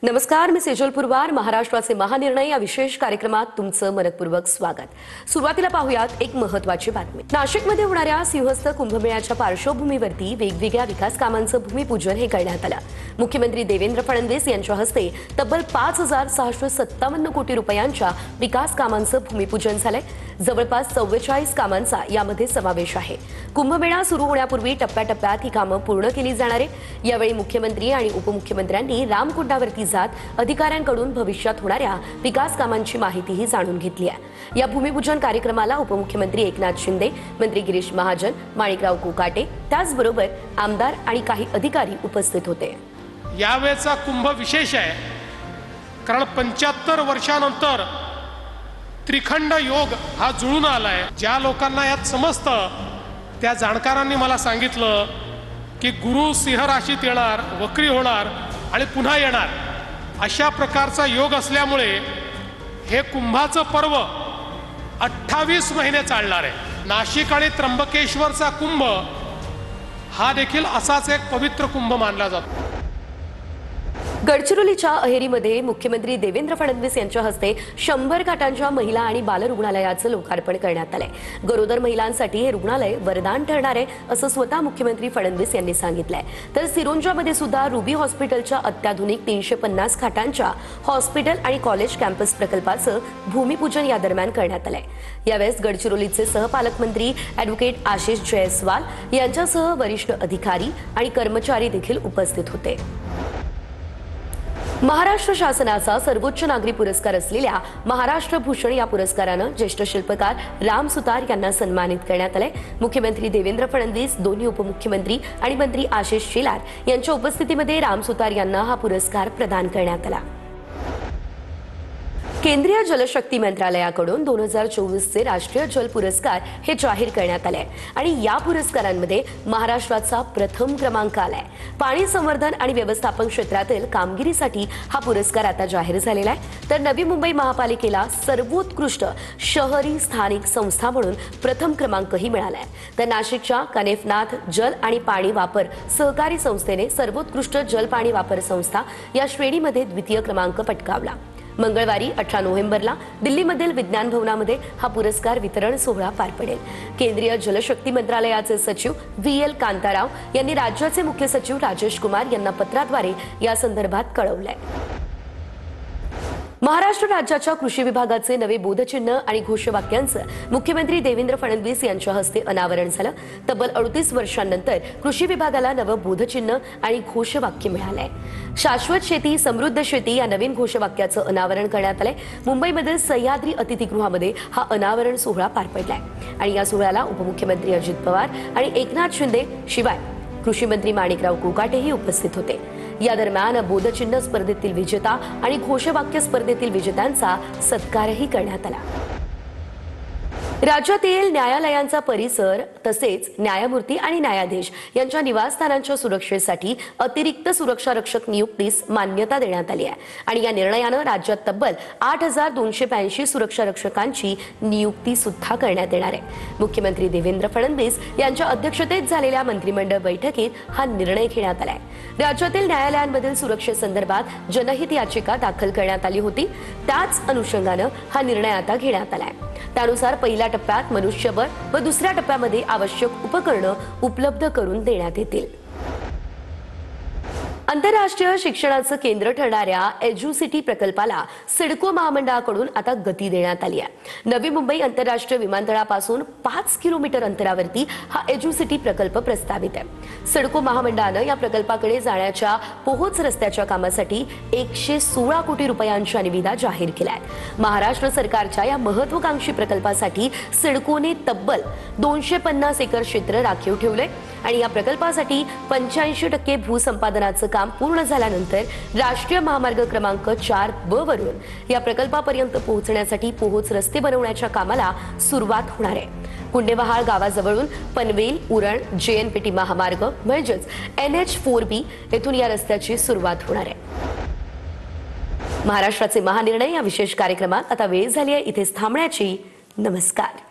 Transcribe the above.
नमस्कार, मी सेजल पुरवार. महाराष्ट्राचे महानिर्णय या विशेष कार्यक्रमात तुमचं मनपूर्वक स्वागत. सुरुवातीला पाहूयात एक महत्त्वाची बातमी. नाशिकमध्ये होणाऱ्या सिंहस्थ कुंभमेळ्याच्या पार्श्वभूमीवरती वेगवेगळ्या विकास कामांचं भूमिपूजन हे करण्यात आलं. मुख्यमंत्री देवेंद्र फडणवीस यांच्या हस्ते तब्बल 5,657 कोटी रुपयांच्या विकास कामांचं भूमिपूजन झालंय. जवळपास 44 कामांचा यामध्ये समावेश आहे. कुंभमेळा सुरू होण्यापूर्वी टप्प्याटप्प्यात ही कामं पूर्ण केली जाणार आहे. यावेळी मुख्यमंत्री आणि उपमुख्यमंत्र्यांनी रामकुंडावरती जात अधिकाऱ्यांकडून भविष्यात होणाऱ्या विकास कामांची माहितीही जाणून घेतली आहे. या भूमिपूजन कार्यक्रमाला उपमुख्यमंत्री एकनाथ शिंदे, मंत्री गिरीश महाजन, माणिकराव कोकाटे, त्याचबरोबर आमदार आणि काही अधिकारी उपस्थित होते. यावेळेचा कुंभ विशेष आहे, कारण 75 वर्षानंतर त्रिखंड योग हा जुळून आलाय. ज्या लोकांना यात समजतं त्या जाणकारांनी मला सांगितलं की गुरु सिंह राशीत येणार, वक्री होणार आणि पुन्हा येणार, अशा प्रकारचा योग असल्यामुळे हे कुंभाचं पर्व 28 महिने चालणार आहे. नाशिक आणि त्र्यंबकेश्वरचा कुंभ हा देखील असाच एक पवित्र कुंभ मानला जातो. गडचिरोलीच्या अहेरीमध्ये मुख्यमंत्री देवेंद्र फडणवीस यांच्या हस्ते 100 खाटांच्या महिला आणि बाल रुग्णालयाचं लोकार्पण करण्यात आलंय. गरोदर महिलांसाठी हे रुग्णालय वरदान ठरणार आहे असं स्वतः मुख्यमंत्री फडणवीस यांनी सांगितलंय. तर सिरोंजामध्ये सुद्धा रुबी हॉस्पिटलच्या अत्याधुनिक 350 खाटांच्या हॉस्पिटल आणि कॉलेज कॅम्पस प्रकल्पाचं भूमिपूजन या दरम्यान करण्यात आलंय. यावेळेस गडचिरोलीचे सहपालकमंत्री ॲडव्होकेट आशिष जयस्वाल यांच्यासह वरिष्ठ अधिकारी आणि कर्मचारी देखील उपस्थित होते. महाराष्ट्र शासनाचा सर्वोच्च नागरी पुरस्कार असलेल्या महाराष्ट्र भूषण या पुरस्कारानं ज्येष्ठ शिल्पकार राम सुतार यांना सन्मानित करण्यात आलंय. मुख्यमंत्री देवेंद्र फडणवीस, दोन्ही उपमुख्यमंत्री आणि मंत्री आशिष शेलार यांच्या उपस्थितीमध्ये राम सुतार यांना हा पुरस्कार प्रदान करण्यात आला. केंद्रीय जलशक्ती मंत्रालयाकडून 2024चे राष्ट्रीय जल पुरस्कार हे जाहीर करण्यात आले आणि या पुरस्कारांमध्ये महाराष्ट्राचा प्रथम क्रमांक आलाय. पाणी संवर्धन आणि व्यवस्थापन क्षेत्रातील कामगिरीसाठी हा पुरस्कार आता जाहीर झालेला आहे. तर नवी मुंबई महापालिकेला सर्वोत्कृष्ट शहरी स्थानिक संस्था म्हणून प्रथम क्रमांकही मिळालाय. तर नाशिकच्या कनेफनाथ जल आणि पाणी वापर सहकारी संस्थेने सर्वोत्कृष्ट जल पाणी वापर संस्था या श्रेणीमध्ये द्वितीय क्रमांक पटकावला. मंगळवारी 18 नोव्हेंबरला दिल्लीमधील विज्ञान भवनामध्ये हा पुरस्कार वितरण सोहळा पार पडेल. केंद्रीय जलशक्ती मंत्रालयाचे सचिव VL कांताराव यांनी राज्याचे मुख्य सचिव राजेश कुमार यांना पत्राद्वारे या संदर्भात कळवलंय. महाराष्ट्र राज्याच्या कृषी विभागाचे नवे बोधचिन्ह आणि घोषवाक्यांचं मुख्यमंत्री देवेंद्र फडणवीस यांच्या हस्ते अनावरण झालं. तब्बल 38 वर्षांनंतर कृषी विभागाला नवं बोधचिन्ह आणि घोषवाक्य मिळालंय. शाश्वत शेती, समृद्ध शेती या नवीन घोषवाक्याचं अनावरण करण्यात आलंय. मुंबईमधील सह्याद्री अतिथीगृहामध्ये हा अनावरण सोहळा पार पडलाय आणि या सोहळ्याला उपमुख्यमंत्री अजित पवार आणि एकनाथ शिंदे शिवाय कृषी मंत्री माणिकराव कोकाटेही उपस्थित होते. या दरम्यान बोधचिन्ह स्पर्धेतील विजेता आणि घोषवाक्य स्पर्धेतील विजेत्यांचा सत्कारही करण्यात आला. राज्यातील न्यायालयांचा परिसर तसेच न्यायमूर्ती आणि न्यायाधीश यांच्या निवासस्थानांच्या सुरक्षेसाठी अतिरिक्त सुरक्षा रक्षक नियुक्तीस मान्यता देण्यात आली आहे आणि या निर्णयानं राज्यात तब्बल 8,282 सुरक्षा रक्षकांची नियुक्ती सुद्धा करण्यात येणार आहे. मुख्यमंत्री देवेंद्र फडणवीस यांच्या अध्यक्षतेत झालेल्या मंत्रिमंडळ बैठकीत हा निर्णय घेण्यात आलाय. राज्यातील न्यायालयांमधील सुरक्षेसंदर्भात जनहित याचिका दाखल करण्यात आली होती. त्याच अनुषंगानं हा निर्णय आता घेण्यात आलाय. त्यानुसार पहिल्या टप्प्यात मनुष्यबळ व दुसऱ्या टप्प्यामध्ये आवश्यक उपकरणं उपलब्ध करून देण्यात येतील. आंतरराष्ट्रीय शिक्षणाचं केंद्र ठरणाऱ्या एज्युसिटी प्रकल्पाला सिडको महामंडळाकडून आता गती देण्यात आली आहे. नवी मुंबई आंतरराष्ट्रीय विमानतळापासून 5 किलोमीटर अंतरावरती हा एज्युसिटी प्रकल्प प्रस्तावित आहे. सिडको महामंडळानं या प्रकल्पाकडे जाण्याच्या पोहोच रस्त्याच्या कामासाठी 116 कोटी रुपयांच्या निविदा जाहीर केल्या आहेत. महाराष्ट्र सरकारच्या या महत्त्वाकांक्षी प्रकल्पासाठी सिडकोने तब्बल 250 एकर क्षेत्र राखीव ठेवले आणि या प्रकल्पासाठी 85% भूसंपादनाचं काम पूर्ण झाल्यानंतर राष्ट्रीय महामार्ग क्रमांक 4B वरून या प्रकल्पापर्यंत पोहोचण्यासाठी पोहोच रस्ते बनवण्याच्या कामाला सुरुवात होणार आहे. कुंडेवहाळ गावाजवळून पनवेल, उरण, JNPT महामार्ग म्हणजेच NH4B येथून या रस्त्याची सुरुवात होणार आहे. महाराष्ट्राचे महानिर्णय या विशेष कार्यक्रमात आता वेळ झाली आहे इथेच थांबण्याची. नमस्कार.